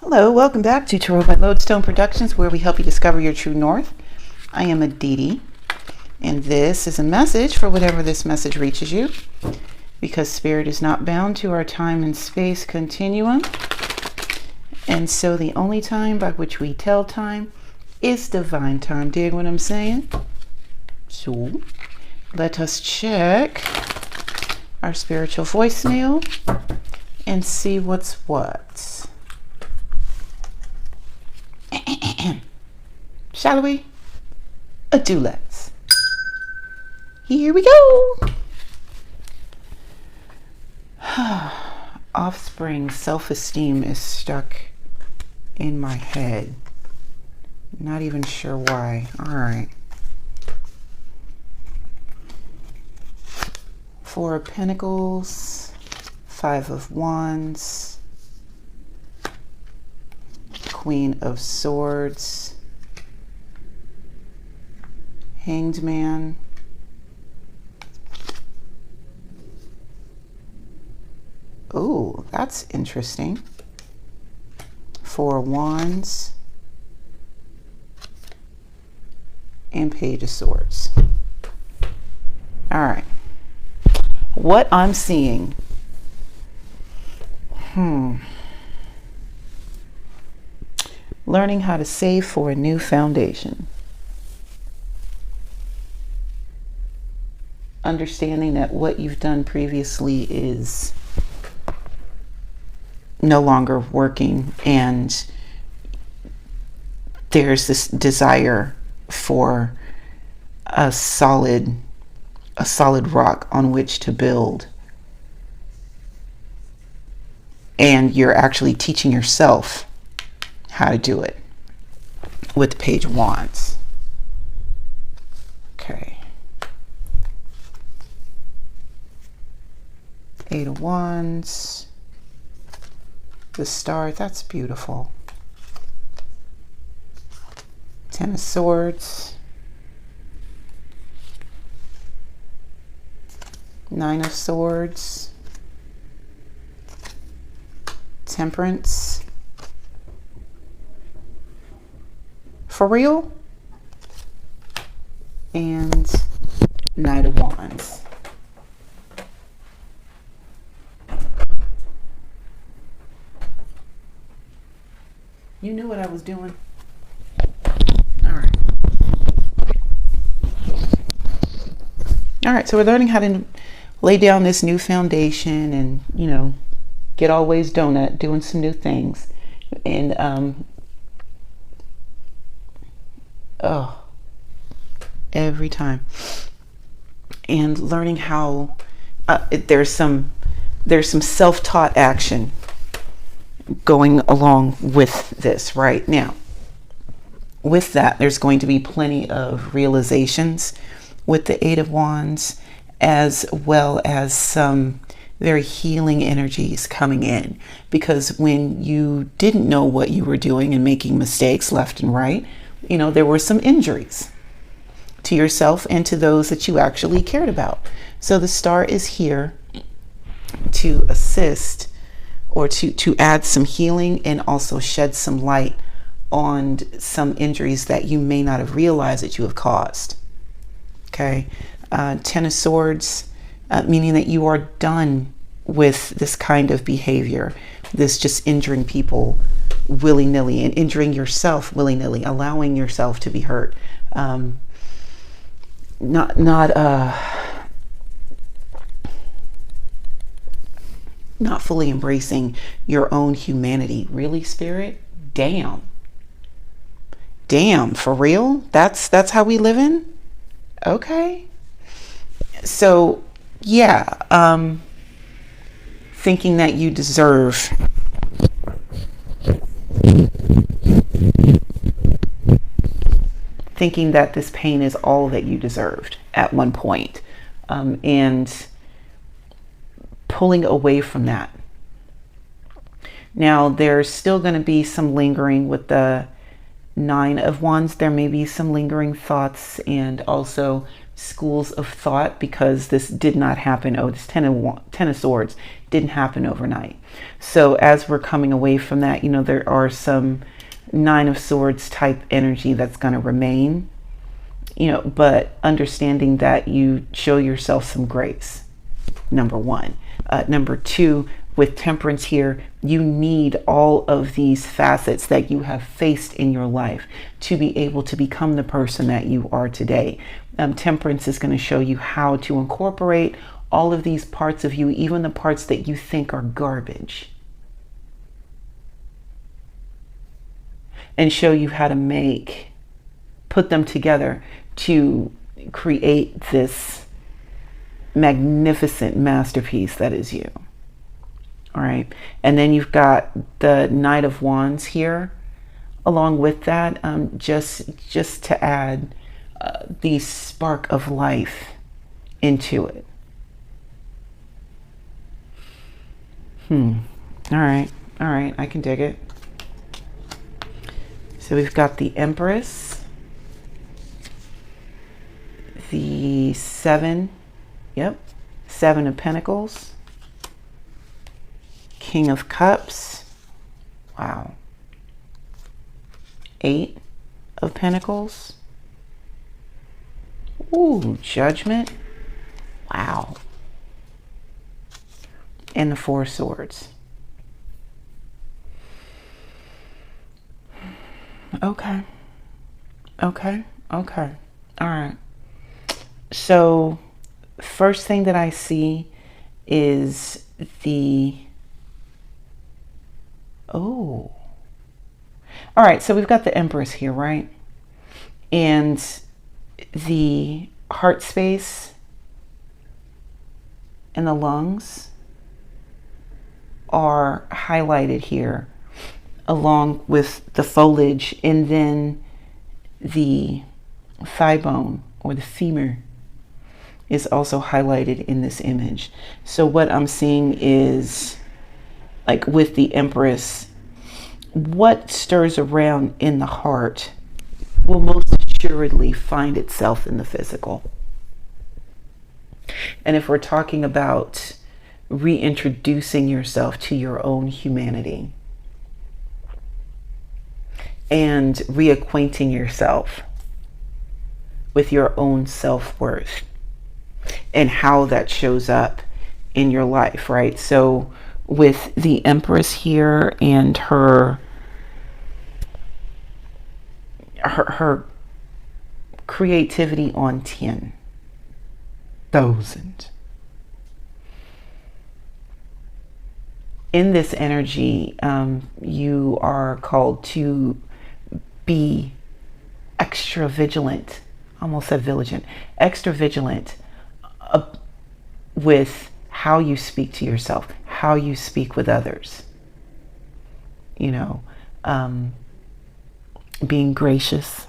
Hello, welcome back to Tarot by Lodestone Productions, where we help you discover your true north. I am Aditi, and this is a message for whatever this message reaches you, because Spirit is not bound to our time and space continuum, and so the only time by which we tell time is divine time. Dig what I'm saying? So let us check our spiritual voicemail and see what's what. Shall we? Do let's. Here we go. Offspring self-esteem is stuck in my head. Not even sure why. All right. Four of Pentacles, Five of Wands, Queen of Swords, Hanged Man, oh, that's interesting. Four of Wands, and Page of Swords. All right. What I'm seeing. Learning how to save for a new foundation. Understanding that what you've done previously is no longer working, and there's this desire for a solid rock on which to build. And you're actually teaching yourself how to do it with the Page of Wands. Okay. Eight of Wands. The Star, that's beautiful. Ten of Swords. Nine of Swords. Temperance. For real? And Knight of Wands. You knew what I was doing. All right. All right, so we're learning how to lay down this new foundation and, you know, get always donut, doing some new things. And, every time. And learning how there's some self-taught action going along with this right now. With that, there's going to be plenty of realizations with the Eight of Wands, as well as some very healing energies coming in, because when you didn't know what you were doing and making mistakes left and right, you know, there were some injuries to yourself and to those that you actually cared about. So the Star is here to assist, or to add some healing and also shed some light on some injuries that you may not have realized that you have caused. Okay. Ten of Swords, meaning that you are done with this kind of behavior, this just injuring people willy-nilly and injuring yourself willy-nilly, allowing yourself to be hurt. Not fully embracing your own humanity. Really, Spirit? Damn, for real? That's how we living? Okay. So yeah, thinking that you deserve thinking that this pain is all that you deserved at one point, and pulling away from that. Now, there's still going to be some lingering with the Nine of Wands. There may be some lingering thoughts and also schools of thought, because this did not happen. Oh, this ten of Swords didn't happen overnight. So as we're coming away from that, there are some Nine of Swords type energy that's going to remain, but understanding that you show yourself some grace, number one. Number two, with Temperance here, you need all of these facets that you have faced in your life to be able to become the person that you are today. Temperance is going to show you how to incorporate all of these parts of you, even the parts that you think are garbage, and show you how to put them together to create this magnificent masterpiece that is you. All right. And then you've got the Knight of Wands here along with that, just to add the spark of life into it. All right. I can dig it. So we've got the Empress, the Seven of Pentacles, King of Cups, wow, Eight of Pentacles, ooh, Judgment, wow, and the Four of Swords. Okay. All right. So first thing that I see is all right, so we've got the Empress here, right? And the heart space and the lungs are highlighted here, along with the foliage, and then the thigh bone or the femur is also highlighted in this image. So what I'm seeing is, like with the Empress, what stirs around in the heart will most assuredly find itself in the physical. And if we're talking about reintroducing yourself to your own humanity and reacquainting yourself with your own self-worth and how that shows up in your life, right? So with the Empress here and her creativity on 10,000. In this energy, you are called to be extra vigilant, almost said vigilant, extra vigilant with how you speak to yourself, how you speak with others. Being gracious,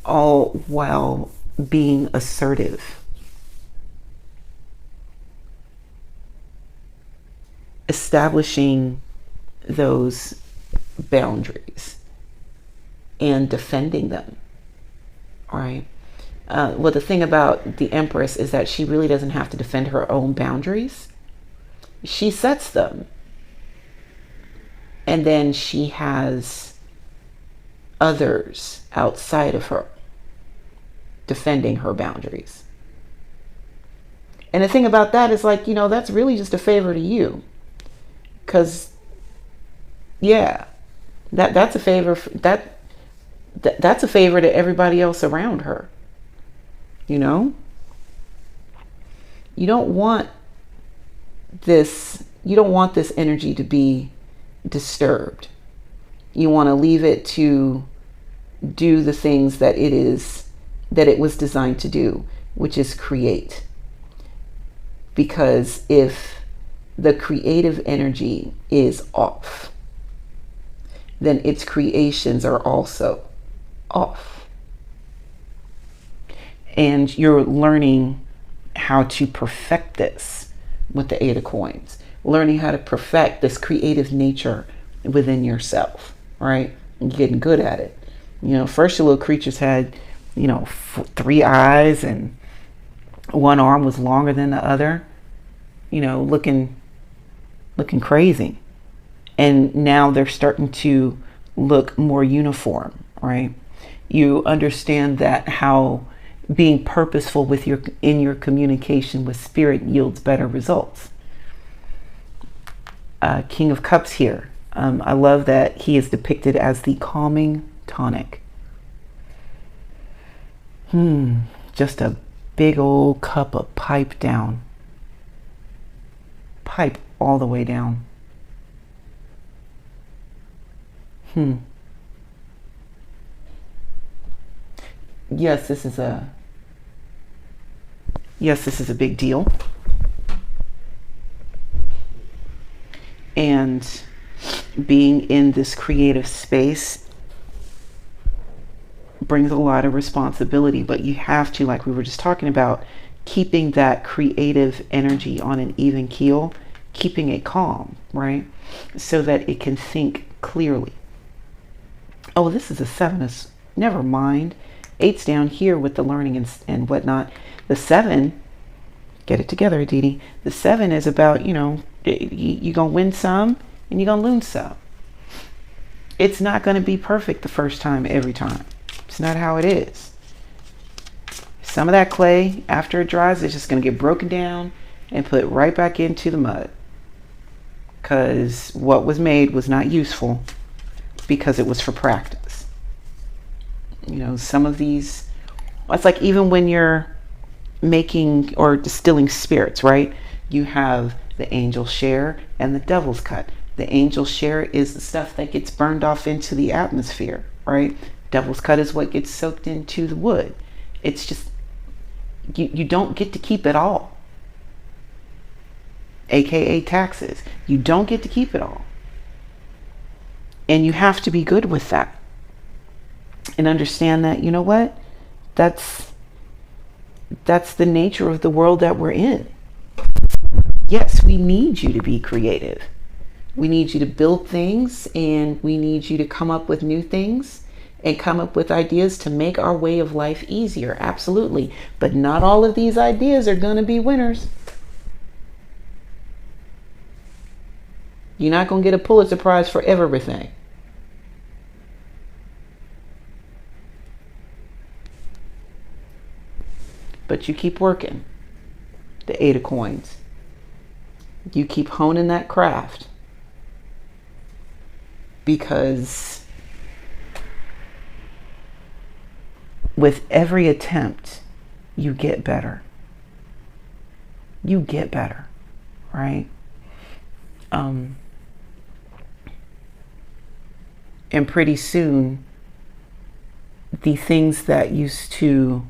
all while being assertive. Establishing those boundaries and defending them. All right. Well, the thing about the Empress is that she really doesn't have to defend her own boundaries. She sets them. And then she has others outside of her defending her boundaries. And the thing about that is, like, that's really just a favor to you. Because, yeah, that's a favor. That's a favor to everybody else around her. You don't want this energy to be disturbed. You want to leave it to do the things that it was designed to do, which is create. Because if the creative energy is off, then its creations are also off. And you're learning how to perfect this with the Eight of Coins, learning how to perfect this creative nature within yourself, right? And getting good at it. First your little creatures had three eyes, and one arm was longer than the other, looking crazy. And now they're starting to look more uniform, right? You understand that how being purposeful in your communication with spirit yields better results. King of Cups here. I love that he is depicted as the calming tonic. Just a big old cup of pipe down. Pipe all the way down. Yes, this is a big deal. And being in this creative space brings a lot of responsibility, but you have to, like we were just talking about, keeping that creative energy on an even keel, keeping it calm, right? So that it can think clearly. Oh, this is a 7. Never mind. 8's down here with the learning and whatnot. The 7, get it together, Aditi. The 7 is about, you're going to win some and you're going to lose some. It's not going to be perfect the first time, every time. It's not how it is. Some of that clay, after it dries, it's just going to get broken down and put right back into the mud. Because what was made was not useful because it was for practice. Some of these, it's like even when you're making or distilling spirits, right? You have the angel's share and the devil's cut. The angel's share is the stuff that gets burned off into the atmosphere, right? Devil's cut is what gets soaked into the wood. It's just, you don't get to keep it all. AKA taxes. You don't get to keep it all. And you have to be good with that. And understand that, that's the nature of the world that we're in. Yes, we need you to be creative. We need you to build things, and we need you to come up with new things and come up with ideas to make our way of life easier. Absolutely. But not all of these ideas are going to be winners. You're not going to get a Pulitzer Prize for everything. But you keep working. The 8 of Coins. You keep honing that craft. Because with every attempt, you get better. You get better, right? And pretty soon, the things that used to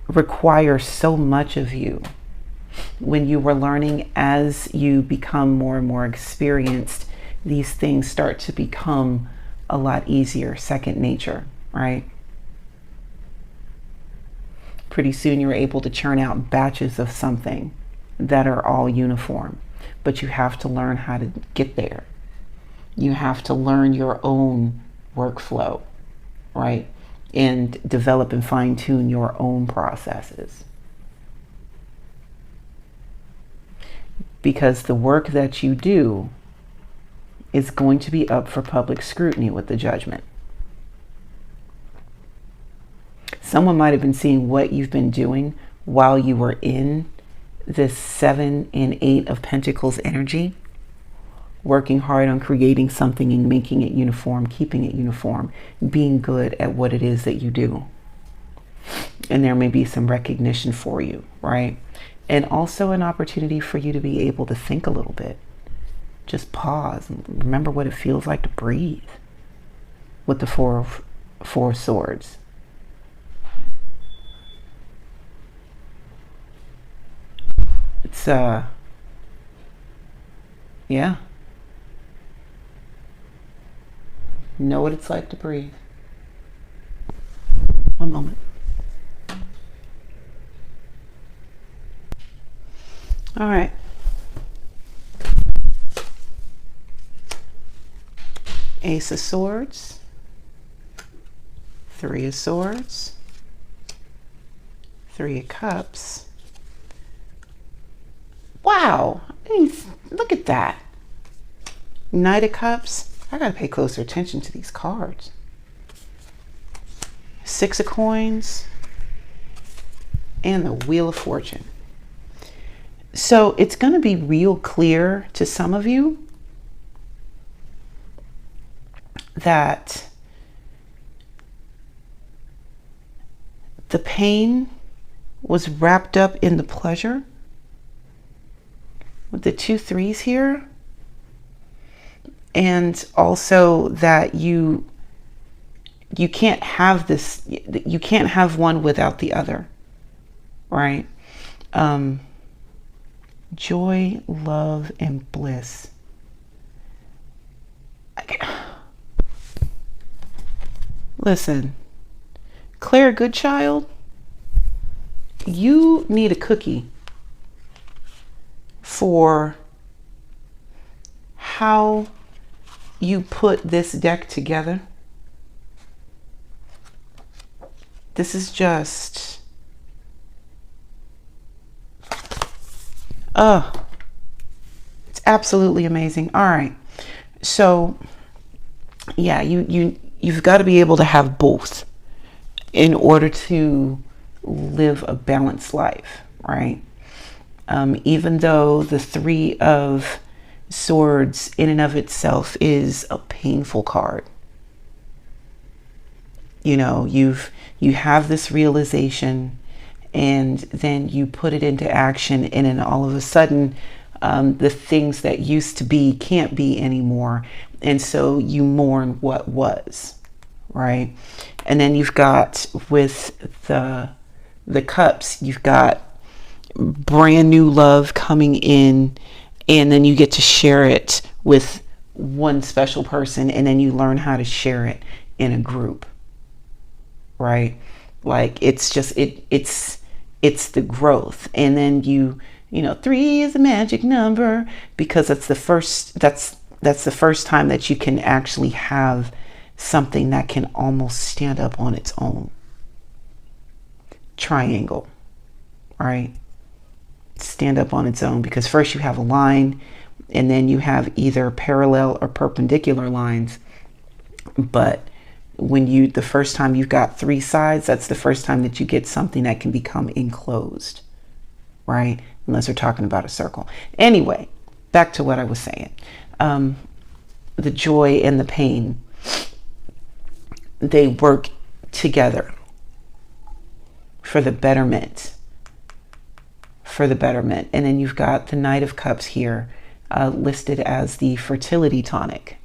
require so much of you when you were learning, as you become more and more experienced, these things start to become a lot easier, second nature, right? Pretty soon you're able to churn out batches of something that are all uniform, but you have to learn how to get there. You have to learn your own workflow, right? And develop and fine-tune your own processes. Because the work that you do is going to be up for public scrutiny with the judgment. Someone might have been seeing what you've been doing while you were in this 7 and 8 of Pentacles energy, working hard on creating something and making it uniform, keeping it uniform, being good at what it is that you do. And there may be some recognition for you, right? And also an opportunity for you to be able to think a little bit. Just pause and remember what it feels like to breathe with the four swords. It's yeah. Know what it's like to breathe. One moment. All right. Ace of Swords, Three of Swords, Three of Cups. Wow, look at that. Knight of Cups. I gotta pay closer attention to these cards. Six of Coins, and the Wheel of Fortune. So it's gonna be real clear to some of you that the pain was wrapped up in the pleasure. With the 2 3s here, and also that you can't have this, you can't have one without the other, right? Joy, love, and bliss. Listen, Claire Goodchild, you need a cookie for how you put this deck together. This is just, it's absolutely amazing. All right, so yeah, you've got to be able to have both in order to live a balanced life, right? Even though the Three of Swords in and of itself is a painful card, you know, you have this realization, and then you put it into action, and then all of a sudden the things that used to be can't be anymore, and so you mourn what was, right? And then you've got with the Cups, you've got brand new love coming in, and then you get to share it with one special person, and then you learn how to share it in a group, right? Like it's just it's the growth. And then you know 3 is a magic number because that's the first time that you can actually have something that can almost stand up on its own. Triangle, right? Stand up on its own, because first you have a line, and then you have either parallel or perpendicular lines. But when the first time you've got 3 sides, that's the first time that you get something that can become enclosed, right? Unless we're talking about a circle. Anyway, back to what I was saying. The joy and the pain, they work together for the betterment. And then you've got the Knight of Cups here, listed as the fertility tonic.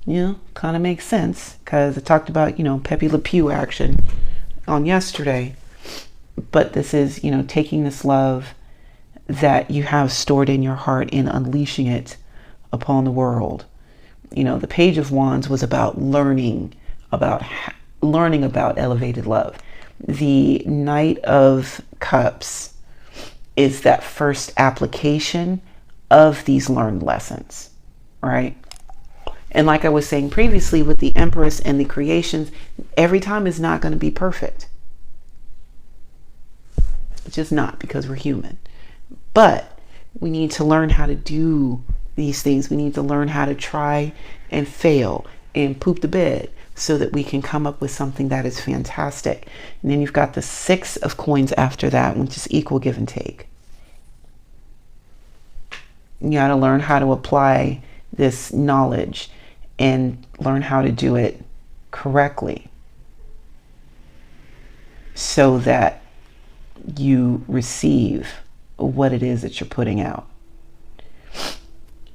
Yeah, kind of makes sense, because I talked about, you know, Pepe Le Pew action on yesterday. But this is, you know, taking this love that you have stored in your heart and unleashing it upon the world. You know, the Page of Wands was about learning about elevated love. The Knight of Cups is that first application of these learned lessons, right? And like I was saying previously with the Empress and the creations, every time is not going to be perfect. It's just not, because we're human. But we need to learn how to do these things. We need to learn how to try and fail and poop the bed so that we can come up with something that is fantastic. And then you've got the 6 of Coins after that, which is equal give and take. You got to learn how to apply this knowledge and learn how to do it correctly so that you receive what it is that you're putting out.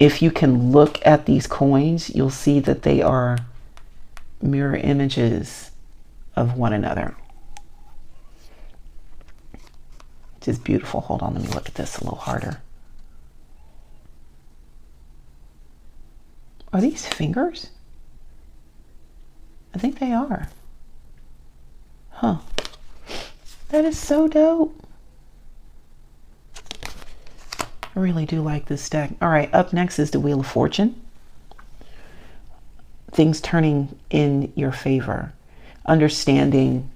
If you can look at these coins, you'll see that they are mirror images of one another. Which is beautiful. Hold on, let me look at this a little harder. Are these fingers? I think they are. Huh. That is so dope. I really do like this deck. All right, up next is the Wheel of Fortune. Things turning in your favor. understanding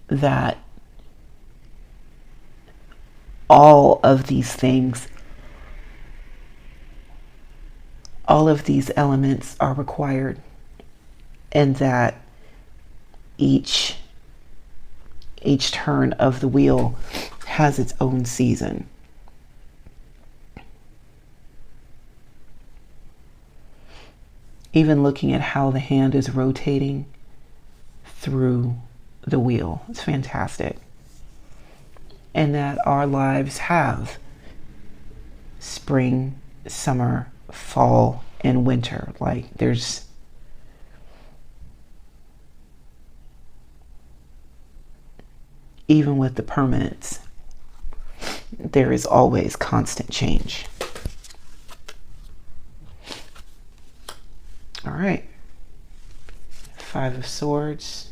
that all of these things, all of these elements are required, and that each turn of the wheel has its own season. Even looking at how the hand is rotating through the wheel, it's fantastic. And that our lives have spring, summer, fall, and winter. Like there's even with the permanence, there is always constant change. All right. Five of Swords,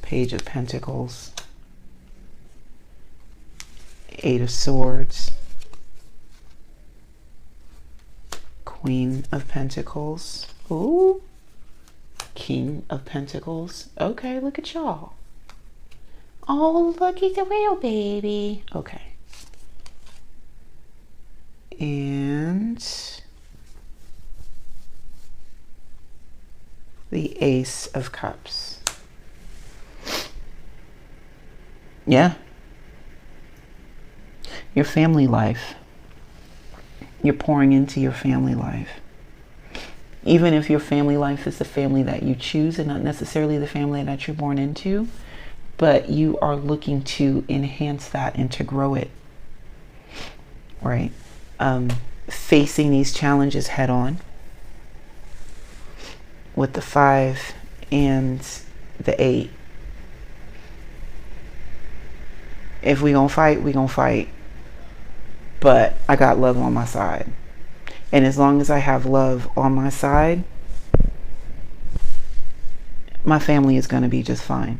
Page of Pentacles, Eight of Swords, Queen of Pentacles, ooh, King of Pentacles. Okay, look at y'all. Oh, look at the wheel, baby. Okay. And the Ace of Cups. Yeah. Your family life. You're pouring into your family life. Even if your family life is the family that you choose and not necessarily the family that you're born into, but you are looking to enhance that and to grow it, right? Facing these challenges head on with the 5 and the 8. If we gonna fight, we gonna fight. But I got love on my side. And as long as I have love on my side, my family is gonna be just fine.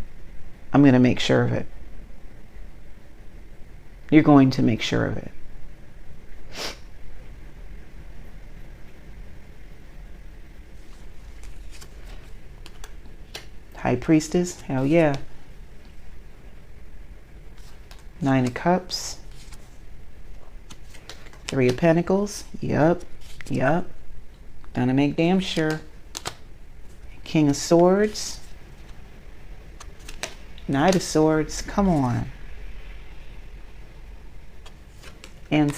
I'm gonna make sure of it. You're going to make sure of it. High Priestess, hell yeah. 9 of Cups. 3 of Pentacles, yep. Gonna make damn sure. King of Swords. Knight of Swords, come on. And